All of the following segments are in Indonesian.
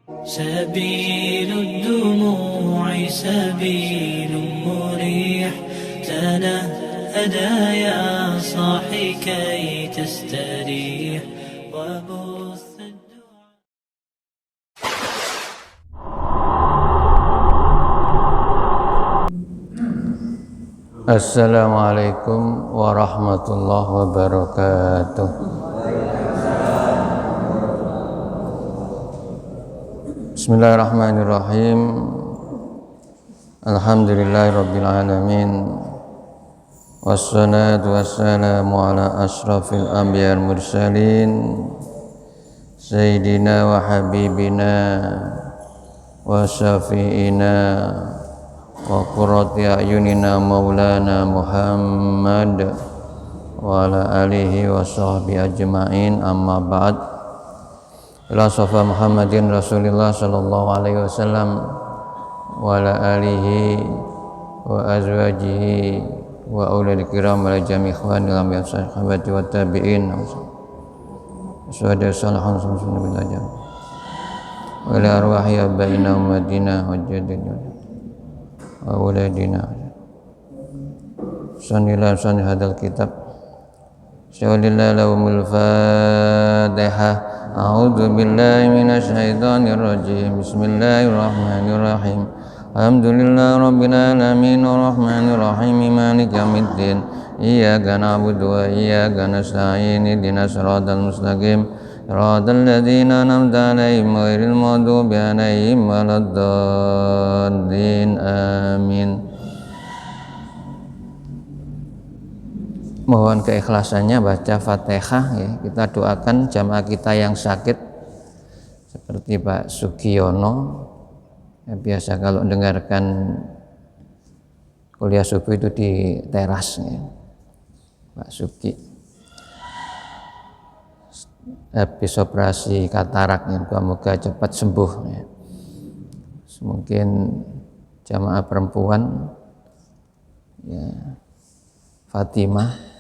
سبيل الدموع سبيل مريح تنهدى يا صاحي كي تستريح وبث الدعاء. Assalamualaikum warahmatullahi wabarakatuh. Bismillahirrahmanirrahim. Alhamdulillahirabbil alamin. Wassalatu wassalamu ala asyrafil anbiya'il mursalin sayyidina wa habibina wa syafi'ina wa qurrati a'yunina maulana Muhammad wa ala alihi wa sahbihi ajma'in, amma ba'd. Ila safa Muhammadin Rasulillah sallallahu alaihi wasallam wa ala alihi wa azwajihi wa auladil kiram wa jami' ikhwanil anbiya sahabati wa tabi'in suhada salihun sallallahu alaihi wasallam wa ila arwahi abaina ummatina wa jadidina wa auladina sanila sani hadal kitab syawalillah lahumul fatihah. A'udzu billahi minasy syaithanir rajim. Bismillahirrahmanirrahim. Alhamdulillahi rabbil alamin arrahmanir rahim maliki yaumiddin. Iyyaka na'budu wa iyyaka nasta'in ihdinas siratal mustaqim siratal ladzina an'amta 'alaihim ghairil maghdubi 'alaihim waladdallin. Amin. Mohon keikhlasannya baca Fatihah ya. Kita doakan jamaah kita yang sakit seperti Pak Sugiono ya, biasa kalau dengarkan kuliah subuh itu di teras ya. Pak Sugi habis operasi katarak ya, semoga cepat sembuh ya. Mungkin jamaah perempuan ya, Fatimah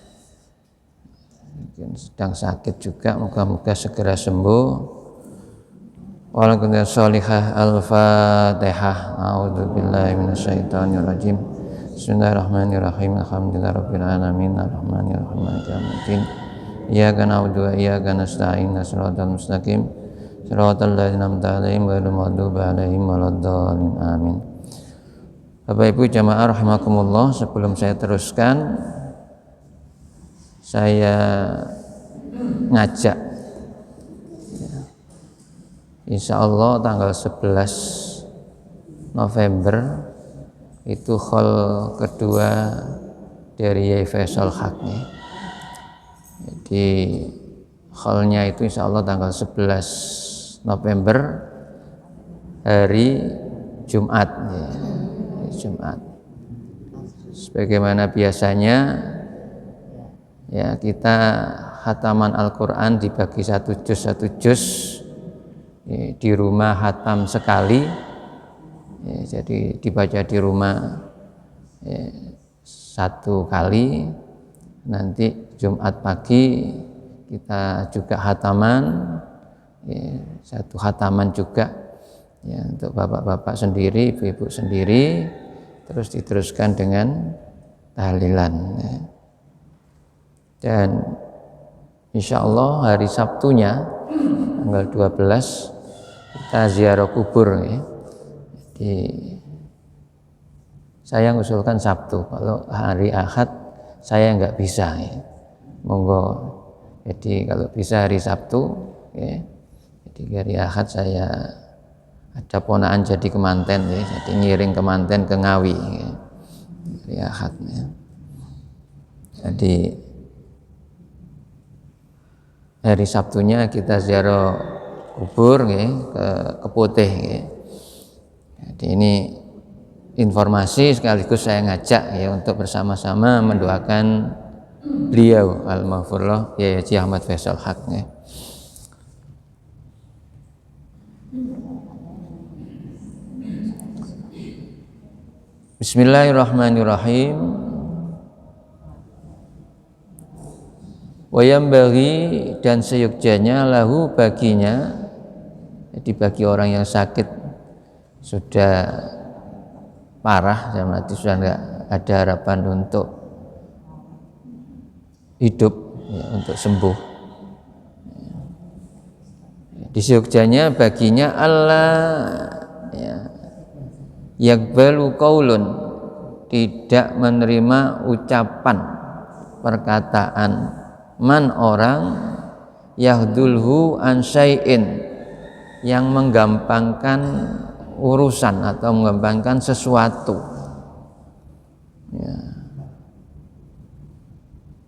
mungkin sedang sakit juga, moga-moga segera sembuh. Walaupun sholihah. Al-Fatihah. A'udzubillahi minasyaitonir rajim. Bismillahirrahmanirrahim. Alhamdulillahirabbil alamin arrahmanirrahim maliki yaumiddin. Iyyaka na'budu wa iyyaka nasta'in shiratal mustaqim shiratal ladzina an'amta 'alaihim ghairil maghdubi 'alaihim waladdallin. Amin. Bapak Ibu jamaah rahimakumullah, sebelum saya teruskan, saya ngajak insya Allah tanggal 11 November itu haul kedua dari Yai Faisal Haq ya. Jadi haulnya itu insya Allah tanggal 11 November hari Jumat ya. Jumat. Sebagaimana biasanya ya, kita khataman Al-Quran dibagi satu juz ya, di rumah khatam sekali ya, jadi dibaca di rumah ya, satu kali. Nanti Jumat pagi kita juga khataman ya, satu khataman juga ya, untuk bapak-bapak sendiri, ibu-ibu sendiri, terus diteruskan dengan tahlilan ya. Dan insya Allah hari Sabtunya tanggal 12 kita ziarah kubur ya. Jadi saya mengusulkan Sabtu, kalau hari Ahad saya nggak bisa ya. Monggo, jadi kalau bisa hari Sabtu ya. Jadi hari Ahad saya ada ponaan jadi kemanten ya, jadi ngiring kemanten ke Ngawi ya. Hari Ahad ya. Jadi hari Sabtunya kita ziarah kubur ya, ke Keputih ya. Jadi ini informasi sekaligus saya ngajak ya untuk bersama-sama mendoakan beliau al-maghfurlah Yai Haji Ahmad Faisal Haq ya. Bismillahirrahmanirrahim. Wayam bagi dan seyogjanya lahu baginya Jadi bagi orang yang sakit sudah parah, berarti sudah enggak ada harapan untuk hidup, ya, untuk sembuh. Di Jogjanya baginya Allah, ya, yakbalu qaulun, tidak menerima ucapan, perkataan, man orang, yahdulhu an syai'in, yang menggampangkan urusan atau menggampangkan sesuatu, ya.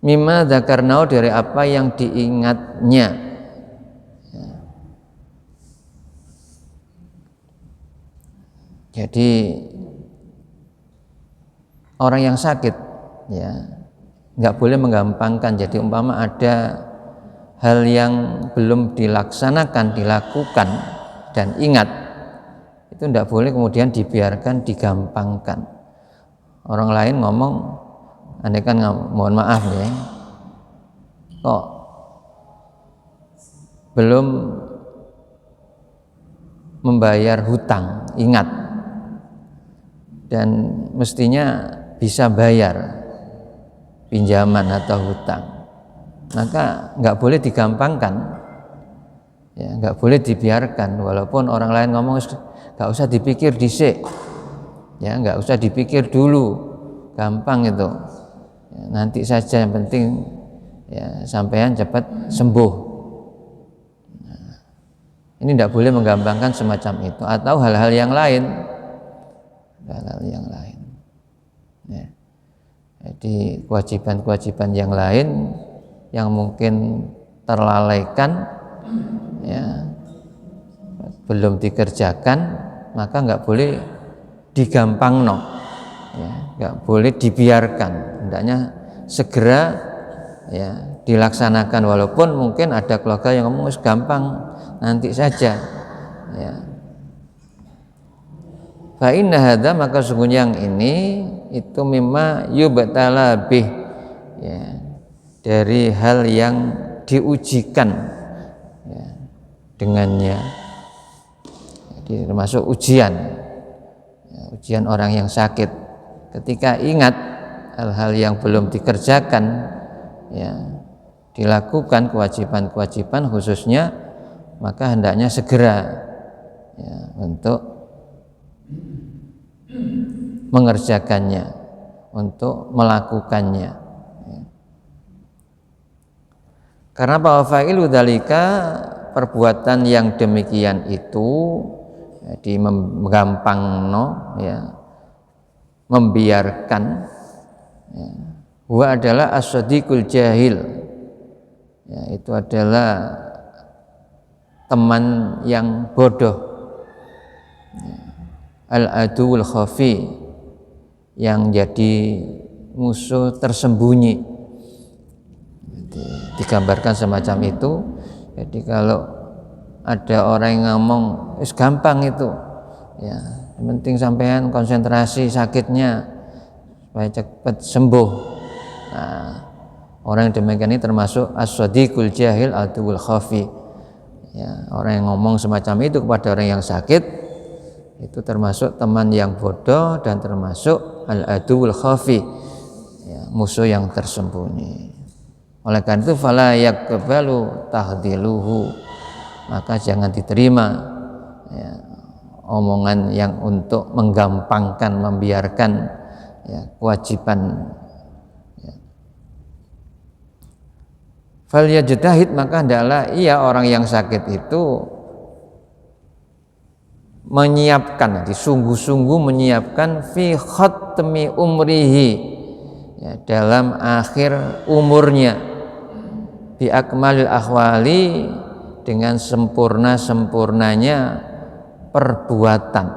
Mimma dzakarnau, dari apa yang diingatnya, ya. Jadi orang yang sakit, ya, nggak boleh menggampangkan. Jadi umpama ada hal yang belum dilaksanakan, dilakukan dan ingat, itu nggak boleh kemudian dibiarkan digampangkan. Orang lain ngomong, andai kan mohon maaf ya, kok belum membayar hutang, ingat, dan mestinya bisa bayar pinjaman atau hutang, maka nggak boleh digampangkan, ya, nggak boleh dibiarkan. Walaupun orang lain ngomong nggak usah dipikir dhisik, ya, nggak usah dipikir dulu, gampang itu, ya, nanti saja, yang penting ya sampean cepat sembuh. Nah, ini tidak boleh menggampangkan semacam itu, atau hal-hal yang lain, ya. Jadi kewajiban-kewajiban yang lain yang mungkin terlalaikan, ya, belum dikerjakan, maka nggak boleh digampangno, ya, nggak boleh dibiarkan, hendaknya segera, ya, dilaksanakan. Walaupun mungkin ada keluarga yang ngomong gampang, nanti saja, ya. Fa inna hadza, maka sungguhnya yang ini itu mimma yubtala bih, ya, dari hal yang diujikan, ya, dengannya. Jadi termasuk ujian, ya, ujian orang yang sakit. Ketika ingat hal-hal yang belum dikerjakan, ya, dilakukan kewajiban-kewajiban khususnya, maka hendaknya segera, ya, untuk mengerjakannya, untuk melakukannya, ya. Karena bahwa fa'ilu dzalika, perbuatan yang demikian itu, jadi menggampangno, ya, membiarkan, ya, huwa adalah as-sadiqul jahil, ya, itu adalah teman yang bodoh, ya, al-aduwul khafi, yang jadi musuh tersembunyi. Jadi, digambarkan semacam itu. Jadi kalau ada orang yang ngomong gampang itu, ya, yang penting sampean konsentrasi sakitnya supaya cepat sembuh. Nah, orang yang demikian ini termasuk as-sadiqul jahil aduwul khafi, ya, orang yang ngomong semacam itu kepada orang yang sakit itu termasuk teman yang bodoh dan termasuk al-aduwul khafi, ya, musuh yang tersembunyi. Oleh karena itu fala yakbalu tahdiluhu, maka jangan diterima, ya, omongan yang untuk menggampangkan, membiarkan, ya, kewajiban, ya. Fal yajtahid, maka hendaklah ia orang yang sakit itu menyiapkan, sungguh-sungguh menyiapkan fi khatmi umrihi, ya, dalam akhir umurnya, bi akmalil ahwali, dengan sempurnanya perbuatan.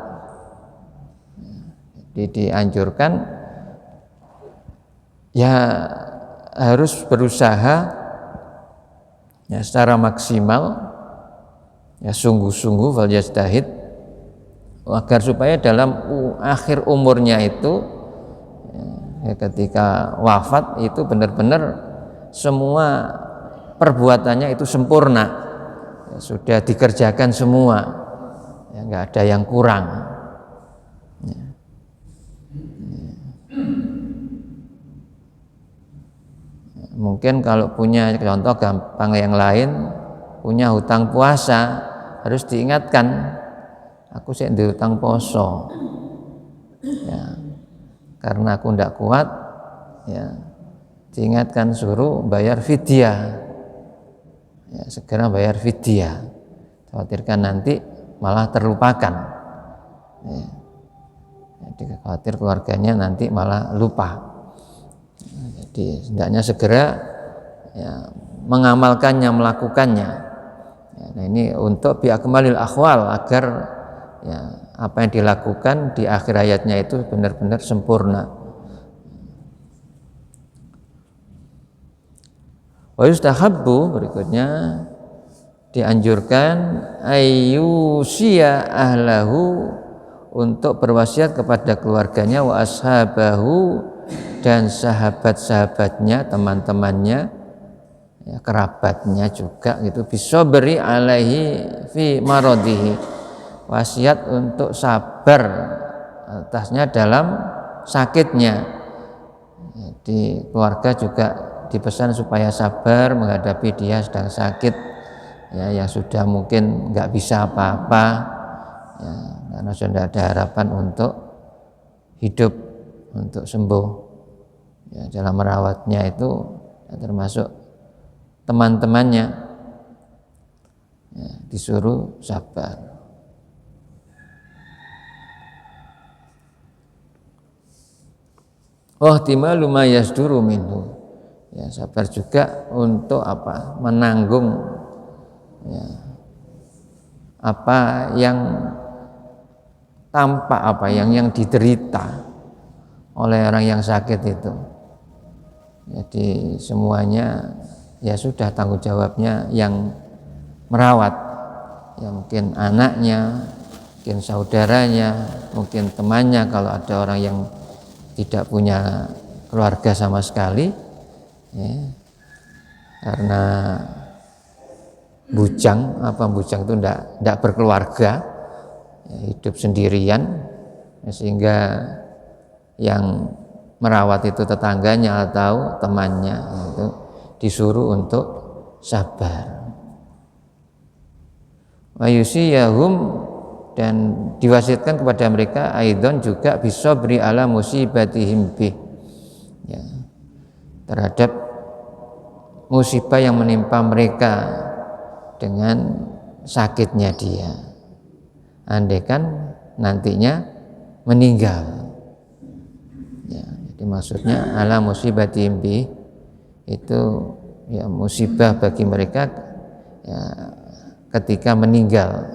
Jadi dianjurkan, ya, harus berusaha, ya, secara maksimal, ya, sungguh-sungguh fal yajtahid, agar supaya dalam akhir umurnya itu, ya, ketika wafat itu benar-benar semua perbuatannya itu sempurna, sudah dikerjakan semua, ya, nggak ada yang kurang. Ya. Mungkin kalau punya contoh gampang yang lain, punya hutang puasa, harus diingatkan, aku sih di hutang poso, ya, karena aku tidak kuat, ya, diingatkan suruh bayar fidyah, ya, segera bayar fidyah, khawatirkan nanti malah terlupakan, ya. Jadi khawatir keluarganya nanti malah lupa. Jadi hendaknya segera, ya, mengamalkannya, melakukannya. Ya, nah ini untuk biakmalil akhwal, agar, ya, apa yang dilakukan di akhir hayatnya itu benar-benar sempurna. Wa yustahabbu, berikutnya dianjurkan ayyusiya ahlahu, untuk berwasiat kepada keluarganya, wa ashabahu, dan sahabat-sahabatnya, teman-temannya, ya, kerabatnya juga gitu, bisobri alaihi fi maradihi, wasiat untuk sabar atasnya dalam sakitnya. Jadi keluarga juga dipesan supaya sabar menghadapi dia sedang sakit, ya, yang sudah mungkin nggak bisa apa-apa, ya, karena sudah ada harapan untuk hidup, untuk sembuh, ya, dalam merawatnya itu, ya, termasuk teman-temannya, ya, disuruh sabar. Ihtimalu ma yasduru minhu, ya, sabar juga untuk apa? Menanggung, ya, apa yang tampak, apa yang diderita oleh orang yang sakit itu. Jadi semuanya, ya, sudah tanggung jawabnya yang merawat, ya, mungkin anaknya, mungkin saudaranya, mungkin temannya kalau ada orang yang tidak punya keluarga sama sekali, ya, karena bujang itu tidak berkeluarga, ya, hidup sendirian, ya, sehingga yang merawat itu tetangganya atau temannya, itu disuruh untuk sabar. Wa yusiyahum, dan diwasiatkan kepada mereka aidon juga bisobri ala musibatihim bih, ya, terhadap musibah yang menimpa mereka dengan sakitnya dia, andaikan nantinya meninggal, ya. Jadi maksudnya ala musibatihim bih itu, ya, musibah bagi mereka, ya, ketika meninggal.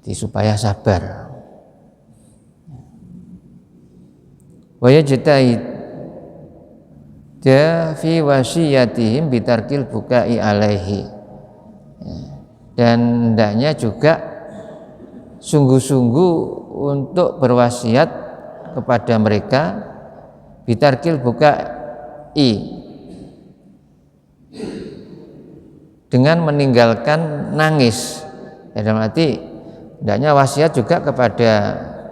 Jadi supaya sabar. Wa yajtahid fi wasiyatihim bitarkil bukai alaihi, ya, dan hendaknya juga sungguh-sungguh untuk berwasiat kepada mereka bitarkil bukai, dengan meninggalkan nangis. Dalam arti hendaknya wasiat juga kepada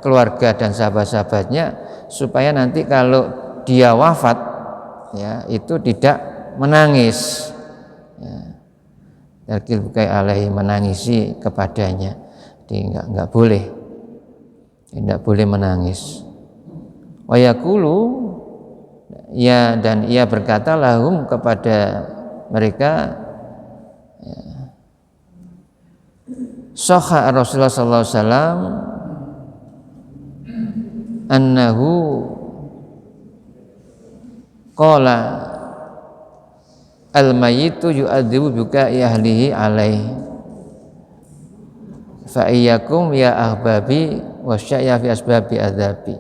keluarga dan sahabat-sahabatnya supaya nanti kalau dia wafat, ya, itu tidak menangis, ya, tarkil bukai alaihi, menangisi kepadanya. Jadi enggak boleh, tidak boleh menangis. Wa yaqulu, ya, dan ia berkata lahum, kepada mereka, ya, sahha Rasulullah sallallahu alaihi wasallam annahu qala al-mayyitu yu'adzibu bukai ahlihi alaihi fa iyyakum ya ahbabi wasya'ya fi asbabi adzabi.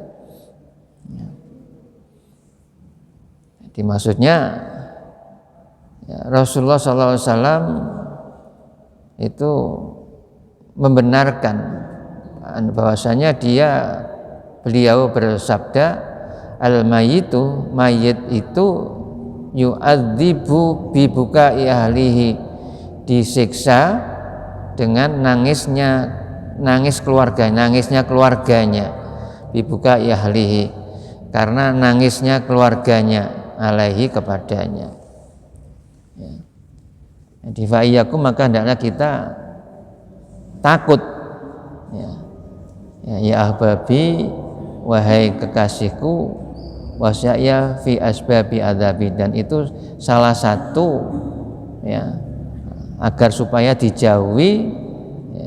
Jadi maksudnya, ya, Rasulullah sallallahu alaihi wasallam itu membenarkan bahwasanya beliau bersabda, al-mayyitu, mayit itu yu'adzibu bibukai ahlihi, disiksa dengan nangisnya keluarganya, bibukai ahlihi, karena nangisnya keluarganya, alaihi kepadanya. Jadi fa'iyakum, maka hendaknya kita takut, ya ahbabi, wahai kekasihku, wasya'ya fi asbabi adzabi, dan itu salah satu agar supaya dijauhi,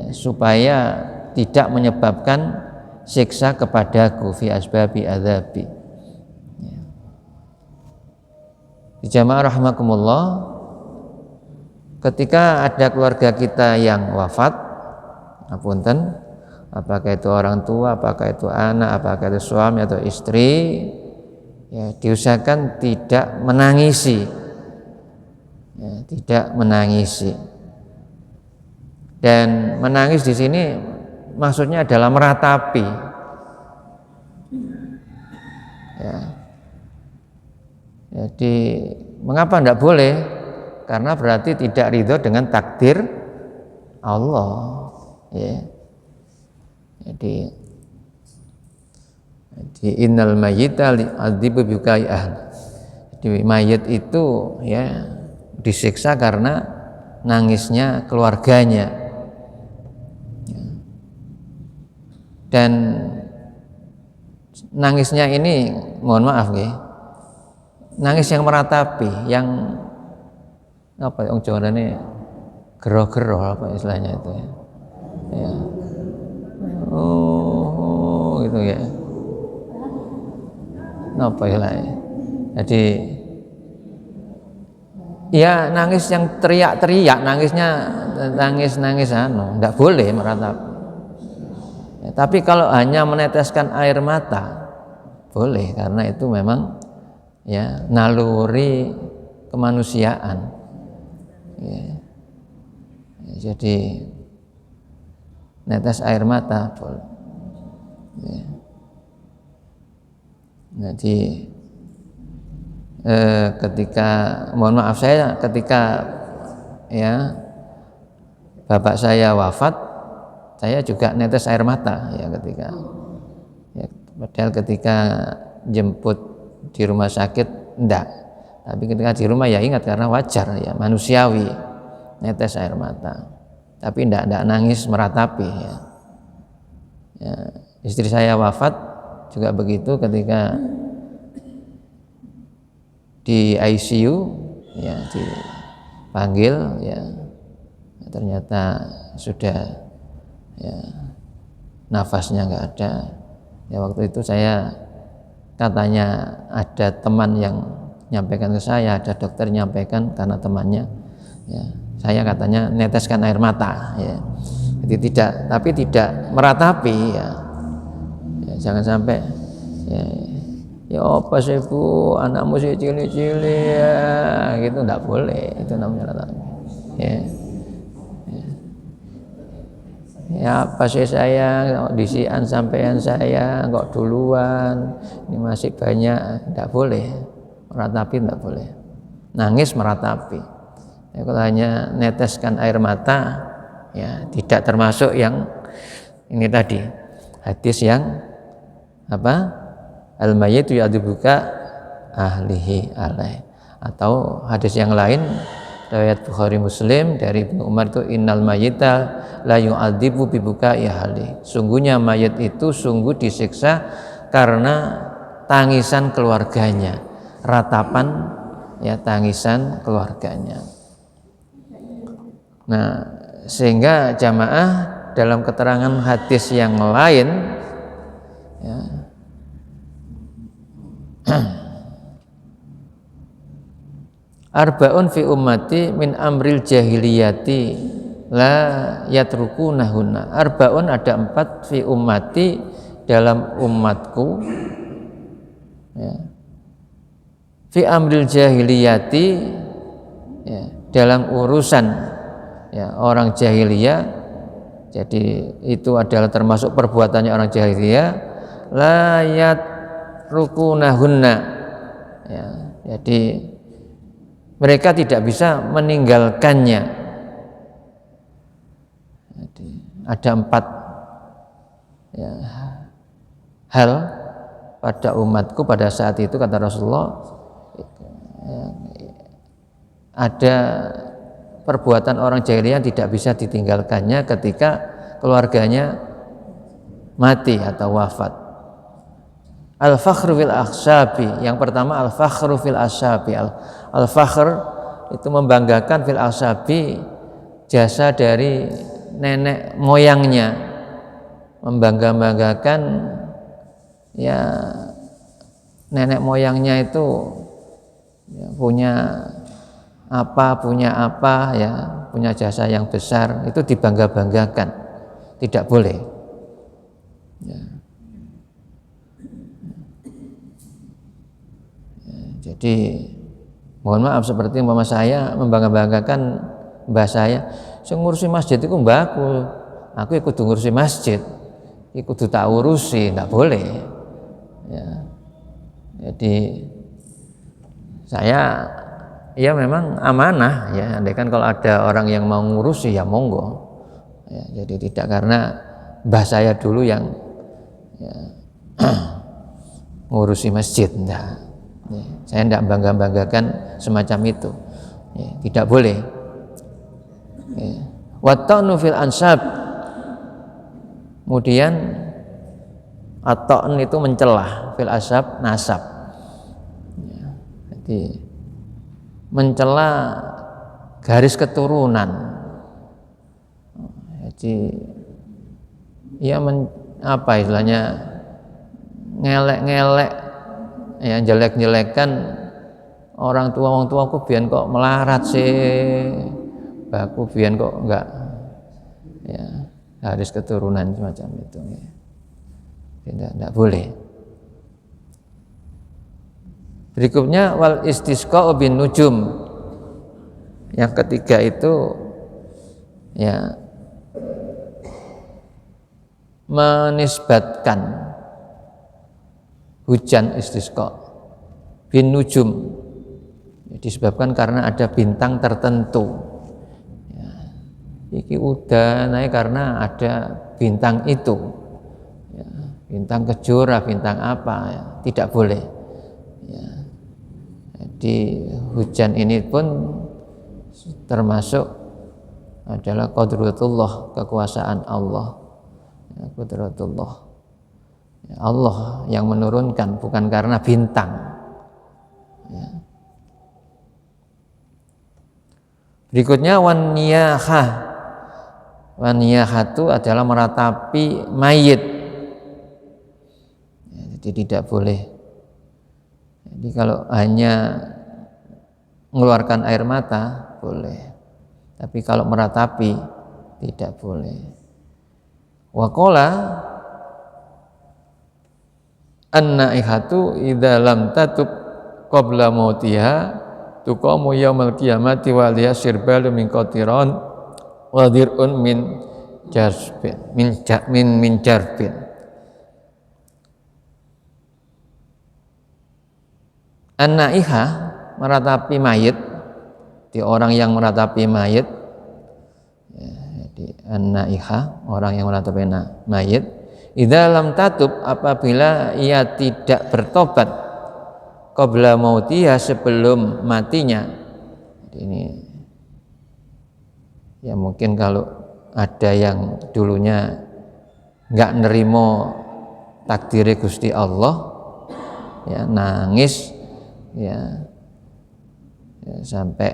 supaya tidak menyebabkan siksa kepadaku, fi asbabi adzabi. Jamaah rahimakumullah, ketika ada keluarga kita yang wafat, apunten, apakah itu orang tua, apakah itu anak, apakah itu suami atau istri, diusahakan tidak menangisi, tidak menangisi. Dan menangis di sini maksudnya adalah meratapi. Jadi mengapa tidak boleh? Karena berarti tidak ridho dengan takdir Allah. Jadi innal mayyita li'adzibu bibukai ahli. Jadi mayit itu disiksa karena nangisnya keluarganya. Dan nangisnya ini, mohon maaf nangis yang meratapi, yang apa yang Jawa ini gero-gero apa istilahnya itu gitu apa istilahnya. Jadi nangis yang teriak-teriak, nangis enggak boleh meratapi. Tapi kalau hanya meneteskan air mata boleh, karena itu memang naluri kemanusiaan. Jadi netes air mata boleh. Jadi ketika, mohon maaf, saya ketika bapak saya wafat, saya juga netes air mata ketika padahal ketika jemput di rumah sakit enggak, tapi ketika di rumah ingat, karena wajar manusiawi netes air mata, tapi enggak nangis meratapi. Istri saya wafat juga begitu, ketika di ICU dipanggil ternyata sudah nafasnya enggak ada. Waktu itu saya katanya ada teman yang nyampaikan ke saya, ada dokter nyampaikan karena temannya, saya katanya neteskan air mata, jadi tidak meratapi, jangan sampai apa sih Bu, anakmu sih cilik-cilik gitu, enggak boleh, itu namanya ratapi. Apa sih sayang, disian sampean saya kok duluan, ini masih banyak, enggak boleh meratapi, enggak boleh nangis meratapi. Kalau hanya neteskan air mata tidak termasuk yang ini tadi, hadis yang al-mayyitu ya'dzibuka ahlihi alaih, atau hadis yang lain riwayat Bukhari Muslim dari Ibnu Umar itu, innal mayyita la yu'adzibu bibukai ahli, sungguhnya mayit itu sungguh disiksa karena tangisan keluarganya, ratapan tangisan keluarganya. Nah, sehingga jamaah dalam keterangan hadis yang lain arba'un fi ummati min amril jahiliyati la yatrukunahunna. Arba'un, ada 4, fi ummati, dalam umatku, fi amril jahiliyati, dalam urusan orang jahiliyah. Jadi itu adalah termasuk perbuatannya orang jahiliyah, la yatrukunahunna, jadi mereka tidak bisa meninggalkannya. Jadi, ada 4 hal pada umatku pada saat itu, kata Rasulullah, ada perbuatan orang jahiliyah tidak bisa ditinggalkannya ketika keluarganya mati atau wafat. Al-fakhru fil akhsabi, yang pertama al-fakhru fil asabi. Al-fakhr itu membanggakan fil asabi, jasa dari nenek moyangnya, membanggakan ya nenek moyangnya itu ya, punya apa ya, punya jasa yang besar, itu dibangga-banggakan, tidak boleh ya. Jadi mohon maaf, seperti mama saya membangga-banggakan mbah saya, sing ngurusi masjid itu mbahku, aku ikut ngurusi masjid, ikut tak urusi, tidak boleh ya. Jadi saya ya memang amanah ya, andaikan kalau ada orang yang mau ngurusi ya monggo ya, jadi tidak karena mbah saya dulu yang ya, ngurusi masjid, enggak ya, saya tidak bangga-banggakan semacam itu ya, tidak boleh ya. Watta'nu fil ansab, kemudian at-ta'n itu mencelah, fil ansab nasab ya, jadi mencela garis keturunan. Jadi ya apa istilahnya, ngelek-ngelek ya, jelek-jelekan orang tuaku biyen kok melarat sih, baku biyen kok enggak ya, garis keturunan semacam itu ya. Tidak boleh. Berikutnya wal istisqa bin nujum, yang ketiga itu ya menisbatkan hujan istisqa bin nujum, disebabkan karena ada bintang tertentu ya, iki udah naik karena ada bintang itu ya, bintang kejora, bintang apa ya, tidak boleh ya. Jadi hujan ini pun termasuk adalah qudratullah, kekuasaan Allah ya, qudratullah ya, Allah yang menurunkan, bukan karena bintang ya. Berikutnya waniyahah, waniyahah itu adalah meratapi mayit ya, jadi tidak boleh. Jadi kalau hanya mengeluarkan air mata boleh, tapi kalau meratapi tidak boleh. Waqala an-naihatu idza lam tatub qabla mautiha tuqamu yaumal qiyamati wa liya sirbalu min qatiran wa dir'un min jarbin min jarbin. An-naihah, meratapi mayit, di orang yang meratapi mayit ya, jadi an-naihah, orang yang meratapi mayit, idza lam tatub, apabila ia tidak bertobat, qabla mautiha, sebelum matinya. Jadi ini ya mungkin kalau ada yang dulunya enggak nerimo takdir Gusti Allah ya, nangis ya sampai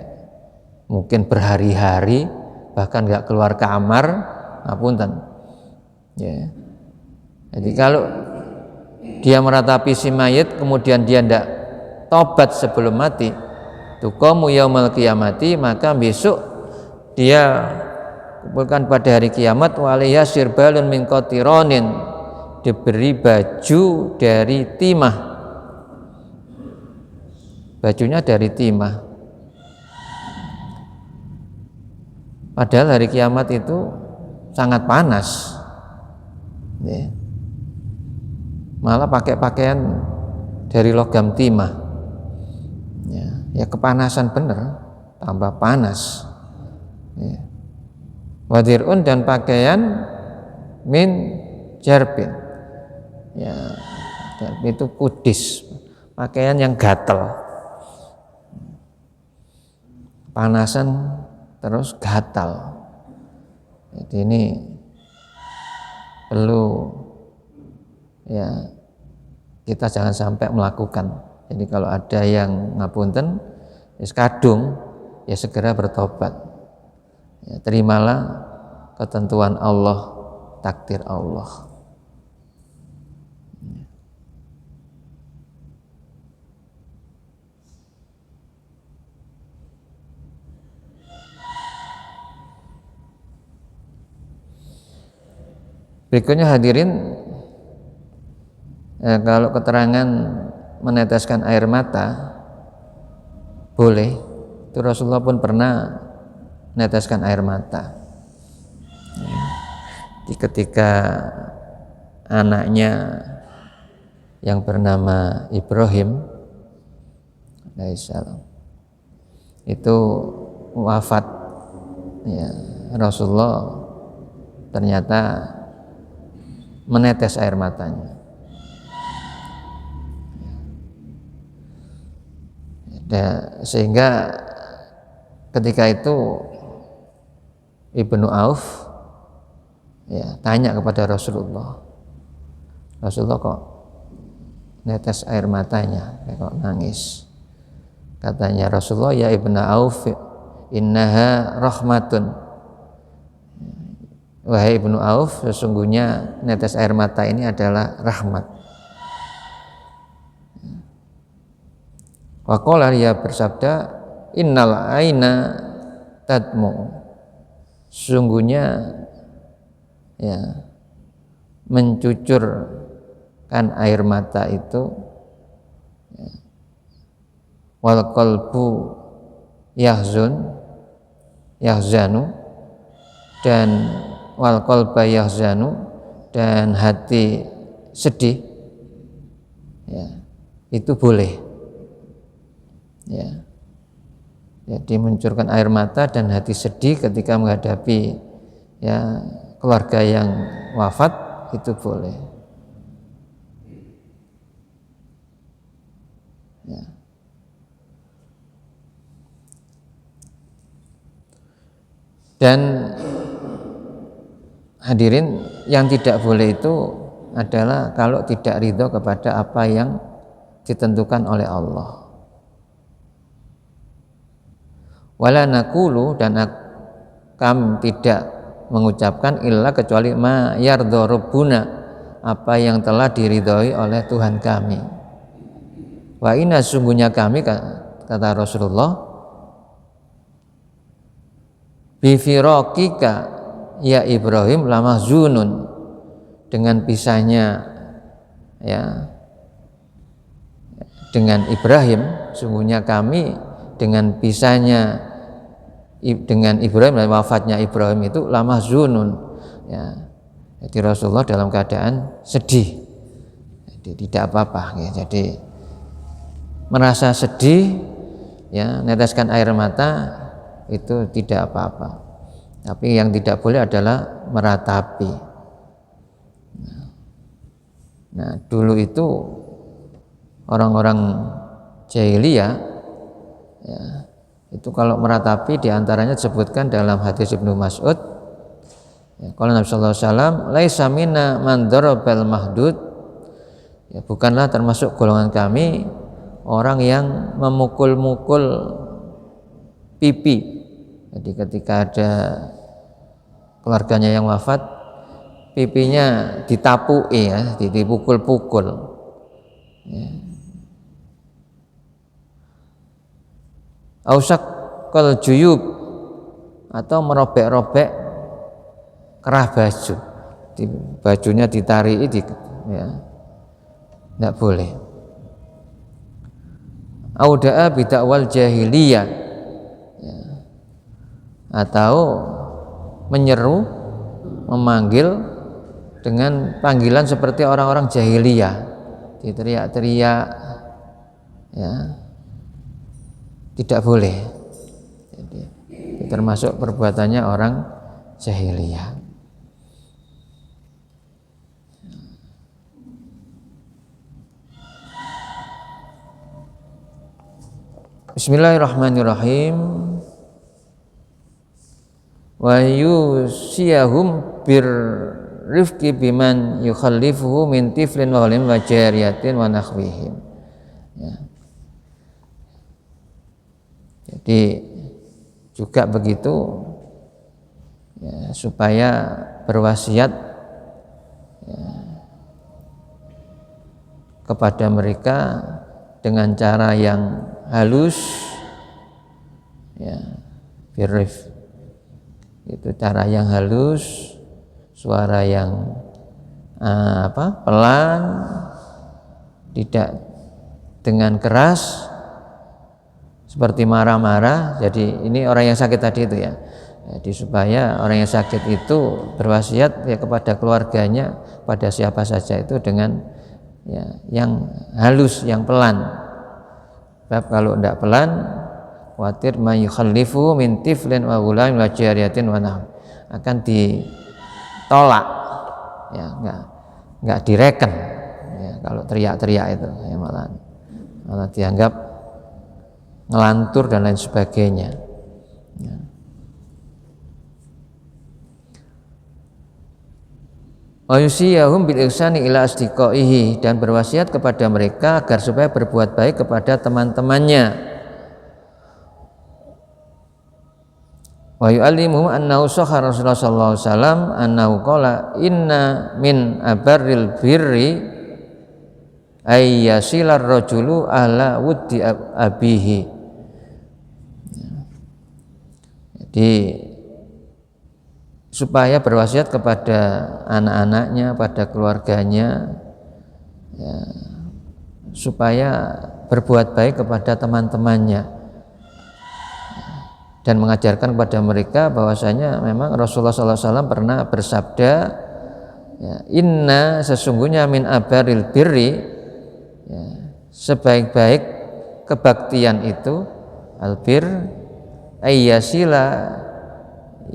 mungkin berhari-hari bahkan nggak keluar kamar, ngapunten ya. Jadi kalau dia meratapi si mayit kemudian dia tidak tobat sebelum mati, tuqamu yaumal qiyamati, maka besok dia kumpulkan pada hari kiamat, waliya sirbalun min qatironin, diberi baju dari timah, bajunya dari timah. Padahal hari kiamat itu sangat panas ya. Malah pakai pakaian dari logam timah ya. ya kepanasan bener, tambah panas. Ya. Wadirun dan pakaian min jarbin, ya itu kudis, pakaian yang gatel, panasan terus gatal. Jadi ini perlu ya kita jangan sampai melakukan. Jadi kalau ada yang ngapunten wis kadung ya segera bertobat. Ya, terimalah ketentuan Allah, takdir Allah. Berikutnya hadirin, kalau keterangan meneteskan air mata boleh, itu Rasulullah pun pernah meneteskan air mata. Ketika anaknya yang bernama Ibrahim alaihissalam itu wafat, ya, Rasulullah ternyata menetes air matanya. Sehingga ketika itu Ibnu Auf ya tanya kepada Rasulullah kok netes air matanya, kok nangis. Katanya Rasulullah, ya Ibnu Auf, innaha rahmatun. Wahai Ibnu Auf, sesungguhnya netes air mata ini adalah rahmat. Waqala, dia bersabda, innal aina tadmu, sesungguhnya ya mencucurkan air mata itu, ya, wal qalbu yahzanu, dan wal qalba yahzanu, dan hati sedih, ya itu boleh. Ya, jadi mencurahkan air mata dan hati sedih ketika menghadapi ya keluarga yang wafat itu boleh. Ya. Dan hadirin, yang tidak boleh itu adalah kalau tidak ridho kepada apa yang ditentukan oleh Allah. Wala naqulu, dan kami tidak mengucapkan illa kecuali ma yardha rabbuna, apa yang telah diridhoi oleh Tuhan kami. Wa inna, sungguhnya kami, kata Rasulullah, bi firaqika ya Ibrahim lamahzunun, dengan pisahnya ya dengan Ibrahim, sungguhnya kami dengan pisahnya dengan Ibrahim, dan wafatnya Ibrahim itu lamahzunun, ya. Jadi Rasulullah dalam keadaan sedih, jadi tidak apa-apa, ya. Jadi merasa sedih, ya, neteskan air mata itu tidak apa-apa. Tapi yang tidak boleh adalah meratapi. Nah, dulu itu orang-orang jahiliyah, ya, itu kalau meratapi diantaranya disebutkan dalam hadis Ibnu Mas'ud, ya, kalau Nabi sallallahu alaihi wasallam, laisa minna man darabal mahdud, ya, bukanlah termasuk golongan kami orang yang memukul-mukul pipi. Jadi ketika ada keluarganya yang wafat, pipinya ditapui, ya, dipukul-pukul, ya. Ausak kal juyub, atau merobek-robek kerah baju, bajunya ditarik, ya, tidak boleh. Auda'a bidakwal jahiliyah, ya, atau menyeru, memanggil dengan panggilan seperti orang-orang jahiliyah, diteriak-teriak, ya, tidak boleh. Jadi, termasuk perbuatannya orang jahiliyah. Bismillahirrahmanirrahim. Wa yusiyahum birrifqi biman yukhallifuhu min tiflin wa walim wa jariyatin wa nakhwihim. Ya. Jadi juga begitu ya, supaya berwasiat ya, kepada mereka dengan cara yang halus ya, birrif itu cara yang halus, suara yang pelan, tidak dengan keras seperti marah-marah. Jadi ini orang yang sakit tadi itu ya. Jadi supaya orang yang sakit itu berwasiat ya kepada keluarganya, pada siapa saja itu dengan ya, yang halus, yang pelan. Sebab kalau tidak pelan, khawatir mayukhallifu min tiflin wa gulamin wa jariyatin wa nahm, akan ditolak, ya nggak direken. Ya, kalau teriak-teriak itu ya, malah dianggap ngelantur dan lain sebagainya. Ya. Wa yusiyahum bil ihsani ila asdiqaihi, dan berwasiat kepada mereka agar supaya berbuat baik kepada teman-temannya. Wa yu'allimuhum annahu sahha Rasulullah sallallahu alaihi wasallam annahu qala inna min abarril birri ay yasilar rajulu ahla wuddi abihi. Jadi supaya berwasiat kepada anak-anaknya, pada keluarganya ya, supaya berbuat baik kepada teman-temannya dan mengajarkan kepada mereka bahwasanya memang Rasulullah SAW pernah bersabda ya, inna sesungguhnya min abaril birri ya, sebaik-baik kebaktian itu albir ayyasila,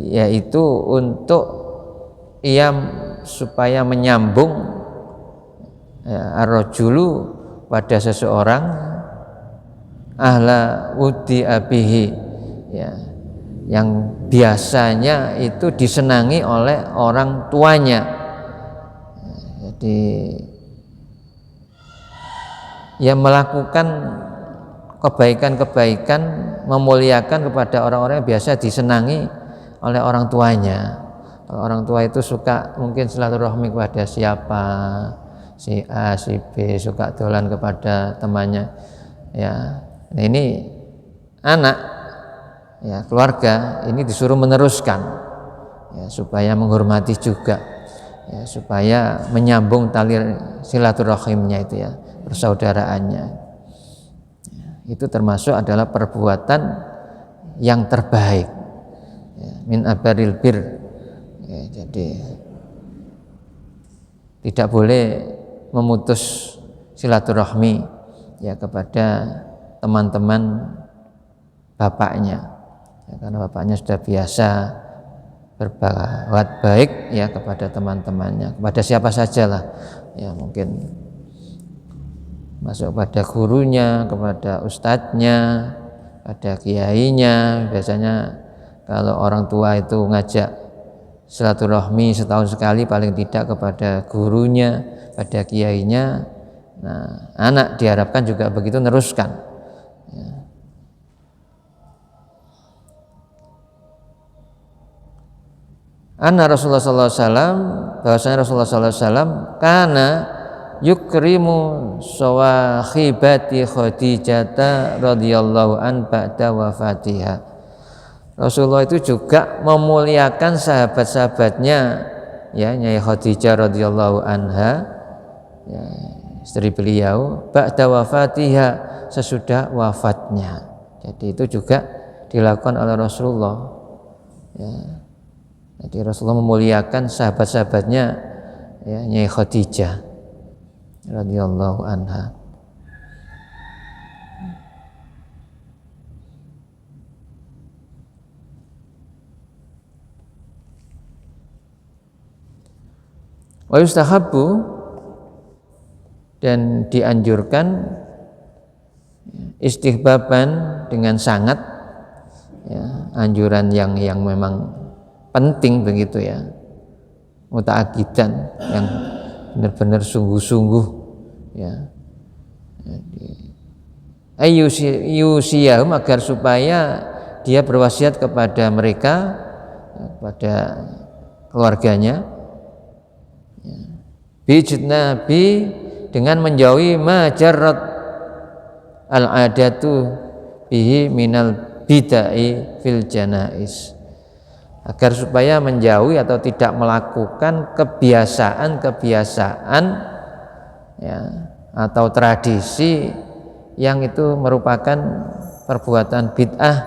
yaitu untuk ia supaya menyambung ya, ar-rajulu pada seseorang ahla wudi abihi ya, yang biasanya itu disenangi oleh orang tuanya. Jadi ya melakukan kebaikan-kebaikan, memuliakan kepada orang-orang yang biasa disenangi oleh orang tuanya. Kalau orang tua itu suka mungkin silaturahmi kepada siapa, si A, si B, suka dolan kepada temannya. Ya, nah ini anak, ya keluarga ini disuruh meneruskan, ya supaya menghormati juga, ya supaya menyambung tali silaturahimnya itu ya, persaudaraannya. Ya, itu termasuk adalah perbuatan yang terbaik. Min abaril bir ya, jadi tidak boleh memutus silaturahmi ya kepada teman-teman bapaknya ya, karena bapaknya sudah biasa berbuat baik ya kepada teman-temannya, kepada siapa sajalah ya, mungkin masuk pada gurunya, kepada ustadznya, pada kiainya. Biasanya kalau orang tua itu ngajak silaturahmi setahun sekali paling tidak kepada gurunya, pada kiainya. Nah, anak diharapkan juga begitu neruskan. Ya. Anna Rasulullah sallallahu alaihi wasallam, bahwasanya Rasulullah sallallahu alaihi wasallam kana yukrimu sawahibati Khadijah radhiyallahu an ba'da wafatiha. Rasulullah itu juga memuliakan sahabat-sahabatnya ya, Nyai Khadijah radhiyallahu anha ya, istri beliau ba'da wafatiha, sesudah wafatnya. Jadi itu juga dilakukan oleh Rasulullah ya. Jadi Rasulullah memuliakan sahabat-sahabatnya ya, Nyai Khadijah radhiyallahu anha. Wa yustahabbu, dan dianjurkan istihbaban dengan sangat, ya, anjuran yang memang penting begitu ya, muta'akidan, yang benar-benar sungguh-sungguh ya. Ayyusiyahum, agar supaya dia berwasiat kepada mereka, kepada keluarganya, bijitnabi, dengan menjauhi majarrat al-adatu bihi minal bidai fil janais, agar supaya menjauhi atau tidak melakukan kebiasaan-kebiasaan ya, atau tradisi yang itu merupakan perbuatan bid'ah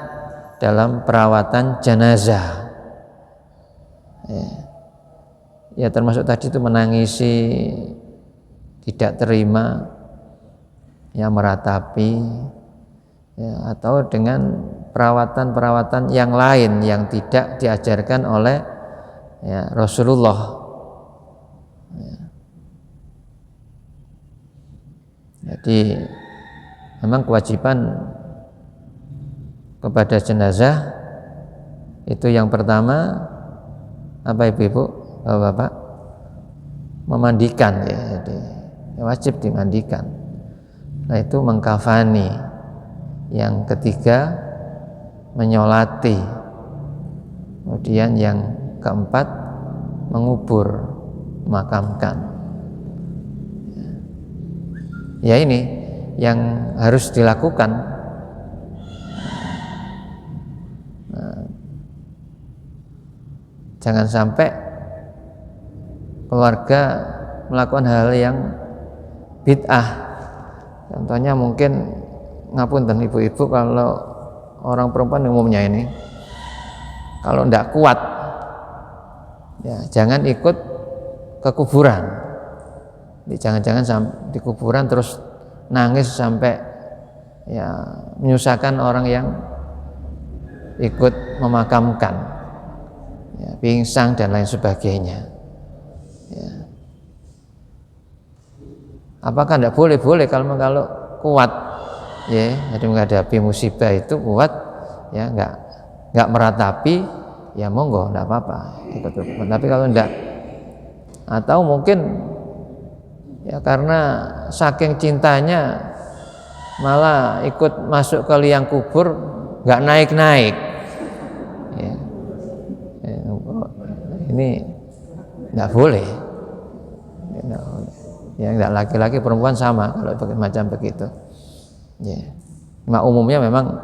dalam perawatan jenazah. Ya, termasuk tadi itu menangisi, tidak terima, ya, meratapi, ya, atau dengan perawatan-perawatan yang lain yang tidak diajarkan oleh ya, Rasulullah. Ya. Jadi memang kewajiban kepada jenazah itu yang pertama apa, ibu-ibu, bapak-bapak? Memandikan, ya. Jadi wajib dimandikan. Nah, itu mengkafani. Yang ketiga menyolati. Kemudian yang keempat mengubur, memakamkan. Ya, ini yang harus dilakukan. Nah, jangan sampai keluarga melakukan hal yang bid'ah. Contohnya mungkin, ngapunten ibu-ibu, kalau orang perempuan umumnya ini, kalau tidak kuat, ya jangan ikut ke kuburan. Jangan-jangan di kuburan terus nangis sampai ya menyusahkan orang yang ikut memakamkan, ya, pingsan dan lain sebagainya. Ya. Apakah tidak boleh? Boleh kalau kuat, ya, jadi menghadapi musibah itu kuat, ya, nggak meratapi, ya monggo, tidak apa-apa ikut. Tapi kalau tidak, atau mungkin ya karena saking cintanya malah ikut masuk ke liang kubur, nggak naik-naik, ya. Ini nggak boleh. Ya, nggak, laki-laki perempuan sama kalau macam begitu. Ya. Nah, umumnya memang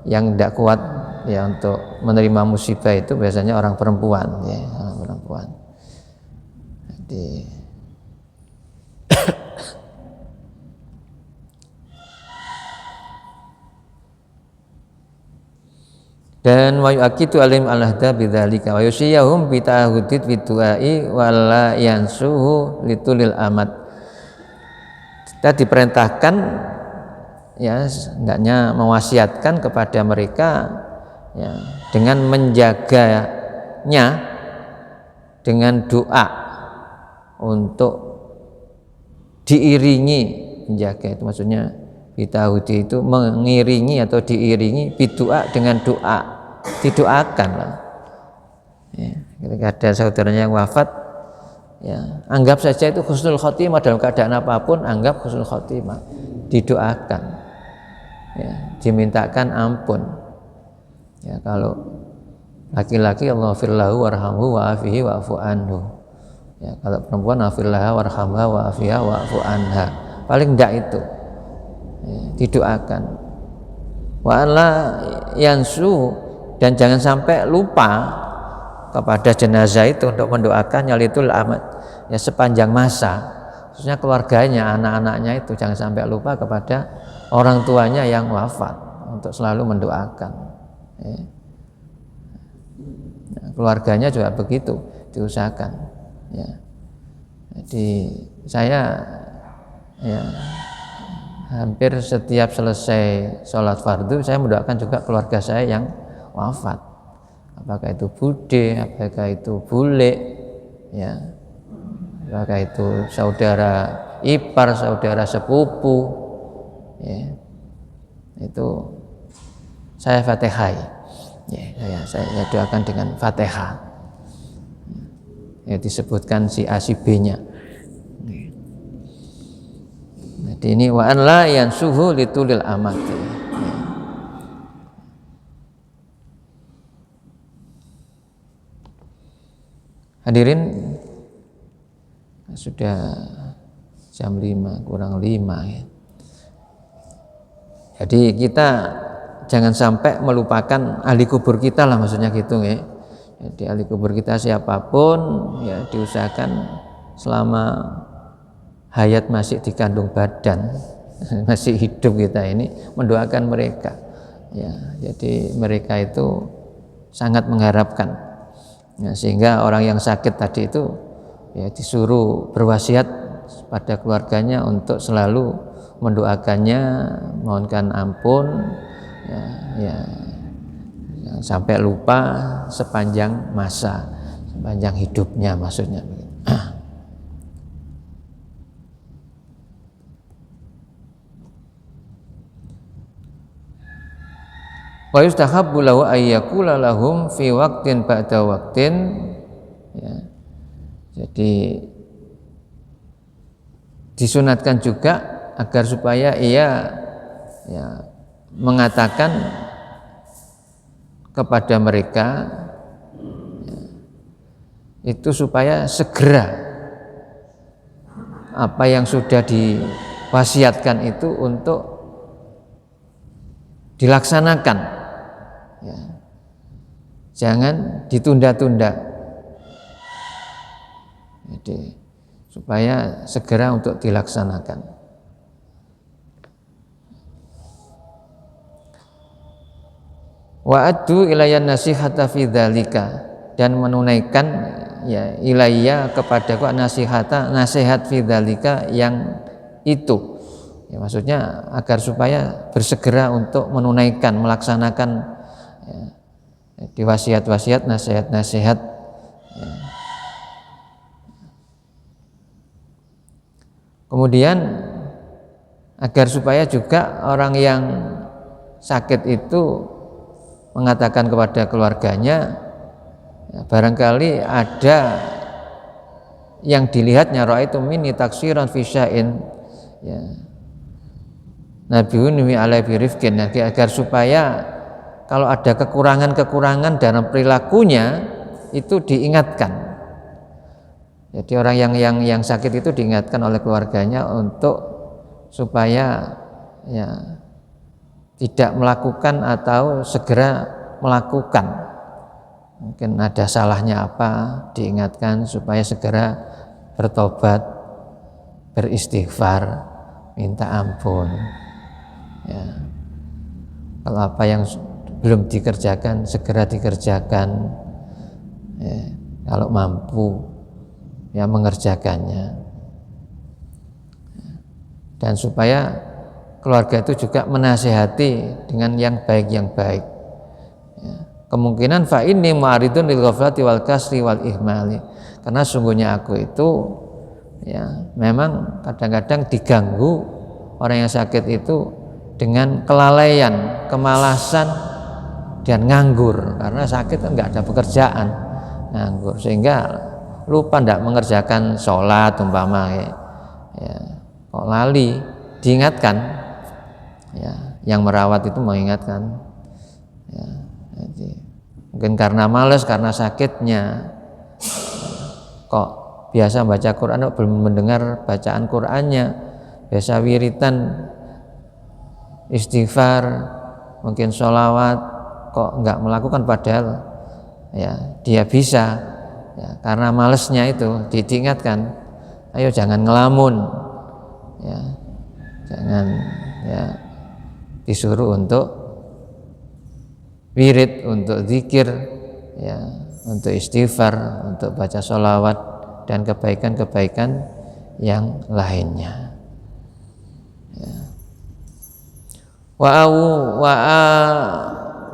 yang tidak kuat ya untuk menerima musibah itu biasanya orang perempuan, ya, orang perempuan. Jadi dan wa yu'aqitu alim al-ahda bidzalika wa yusiyahum bi ta'ahudid bi du'ai wa la yansuhu litulil amad. Kita diperintahkan, ya, hendaknya mewasiatkan kepada mereka, ya, dengan menjaganya dengan doa untuk diiringi. Menjaga itu maksudnya bitahudi itu mengiringi atau diiringi, bidoa, dengan doa, didoakan lah. Ya, ketika ada saudaranya yang wafat, ya, anggap saja itu husnul khotimah, dalam keadaan apapun anggap husnul khotimah, didoakan, ya, dimintakan ampun. Ya, kalau laki-laki Allahumma warhamhu wa'afihi wa'fu anhu. Ya, kalau perempuan afirlaha warhamha wa'afiha wa'fu anha. Paling enggak itu, ya, didoakan. Wa la yansu, dan jangan sampai lupa kepada jenazah itu untuk mendoakannya litul amat, ya, sepanjang masa, khususnya keluarganya, anak-anaknya itu jangan sampai lupa kepada orang tuanya yang wafat untuk selalu mendoakan. Ya. Nah, keluarganya juga begitu diusahakan. Ya. Jadi saya, ya, hampir setiap selesai sholat fardu saya mendoakan juga keluarga saya yang wafat, apakah itu bude, apakah itu bule, ya, apakah itu saudara ipar, saudara sepupu, ya, itu saya fatihai, ya, saya doakan dengan fatihah. Ya, disebutkan si A si B-nya. Jadi ini wa an la yansuhu litulil amati. Hadirin, sudah jam 5 kurang 5 ya. Jadi kita jangan sampai melupakan ahli kubur kita lah, maksudnya gitu ya. Jadi ahli kubur kita siapapun ya diusahakan selama hayat masih dikandung badan, masih hidup kita ini mendoakan mereka. Ya, jadi mereka itu sangat mengharapkan. Ya, sehingga orang yang sakit tadi itu ya disuruh berwasiat pada keluarganya untuk selalu mendoakannya, mohonkan ampun, ya sampai lupa sepanjang masa, sepanjang hidupnya maksudnya. Wa yustahabbu lahu ayyakula lahum fi waqtin ba'da waqtin, ya. Jadi disunatkan juga agar supaya ia ya mengatakan kepada mereka ya, itu supaya segera apa yang sudah diwasiatkan itu untuk dilaksanakan, ya. Jangan ditunda-tunda. Jadi supaya segera untuk dilaksanakan. Wa addu ilayya nasihata fi dzalika, dan menunaikan ya ilayya kepadaku nasihat fi dzalika yang itu. Ya, maksudnya agar supaya bersegera untuk menunaikan, melaksanakan ya, diwasiat-wasiat, nasihat-nasihat. Ya. Kemudian agar supaya juga orang yang sakit itu mengatakan kepada keluarganya, ya, barangkali ada yang dilihatnya ra'aitu minni taksiran fi sya'in, ya, nabiun wi alaihi rifqin, agar supaya kalau ada kekurangan-kekurangan dalam perilakunya itu diingatkan. Jadi orang yang sakit itu diingatkan oleh keluarganya untuk supaya ya tidak melakukan atau segera melakukan. Mungkin ada salahnya apa, diingatkan supaya segera bertobat, beristighfar, minta ampun. Ya. Kalau apa yang belum dikerjakan segera dikerjakan. Ya. Kalau mampu ya mengerjakannya, dan supaya keluarga itu juga menasihati dengan yang baik ya. Kemungkinan fa inni ma'ridun lil ghaflati wal kasri wal ihmali, karena sungguhnya aku itu ya memang kadang-kadang diganggu orang yang sakit itu dengan kelalaian, kemalasan dan nganggur, karena sakit enggak ada pekerjaan, nganggur, sehingga lupa tidak mengerjakan sholat umpama ya, kok lali, diingatkan ya, yang merawat itu mengingatkan ya, jadi, mungkin karena malas, karena sakitnya kok biasa baca Quran belum mendengar bacaan Qurannya, biasa wiritan istighfar, mungkin sholawat kok enggak melakukan, padahal ya dia bisa. Ya, karena malesnya itu diingatkan, ayo jangan ngelamun, ya, jangan ya disuruh untuk wirid, untuk zikir, ya, untuk istighfar, untuk baca sholawat dan kebaikan-kebaikan yang lainnya. Ya.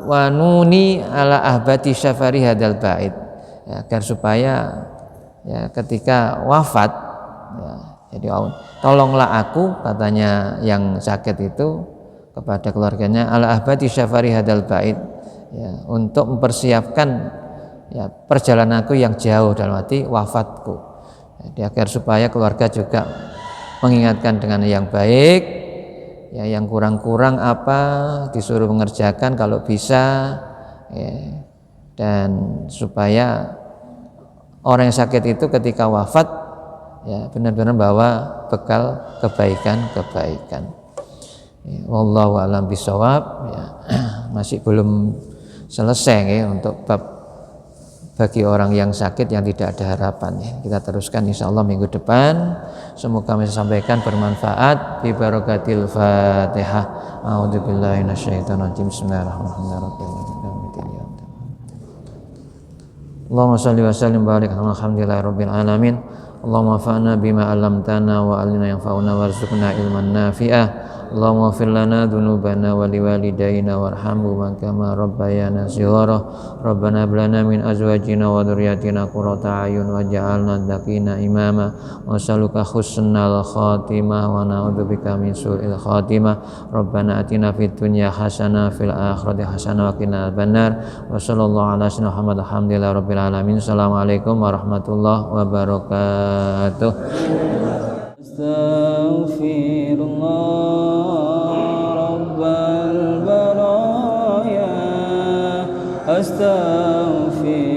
Wa nuni ala ahbati syafari hadal bait. Ya, agar supaya ya ketika wafat ya, jadi tolonglah aku, katanya yang sakit itu kepada keluarganya, ala ahbati syafari hadal bait, ya, untuk mempersiapkan ya perjalananku yang jauh, dalam arti wafatku. Jadi agar supaya keluarga juga mengingatkan dengan yang baik, ya yang kurang-kurang apa disuruh mengerjakan kalau bisa, ya, dan supaya orang yang sakit itu ketika wafat ya benar-benar bawa bekal kebaikan-kebaikan. Ya, wallahu a'lam bishawab. Ya, masih belum selesai ya untuk bab bagi orang yang sakit yang tidak ada harapan ya. Kita teruskan insyaallah minggu depan. Semoga kami sampaikan bermanfaat. Bi barakatil Fatihah. A'udzubillahi minasyaitonir rajim. Bismillahirrahmanirrahim. Allahumma shalli wa sallim barik alhamdulillahirabbil alamin. Allahumma fa'na bima 'allamtana wa 'allimna yanfa'una warzuqna ilman nafi'ah. Allahumma ighfir lana dzunubana wa liwalidayna warhamhuma kama rabbayana shighara. Rabbana hab lana min azwajina wa dhurriyyatina qurrata a'yun waj'alna lil-muttaqina imama. Wa nas'aluka husnal khatimah wa na'udzubika min su'il khatimah. Rabbana atina fid dunya hasanah fil akhirati hasanah wa qina adzabannar. Wa sallallahu ala sayyidina Muhammad alhamdulillahi rabbil alamin. Assalamualaikum warahmatullahi wabarakatuh. Astaghfirullah rabbal baraya, astaghfirullah.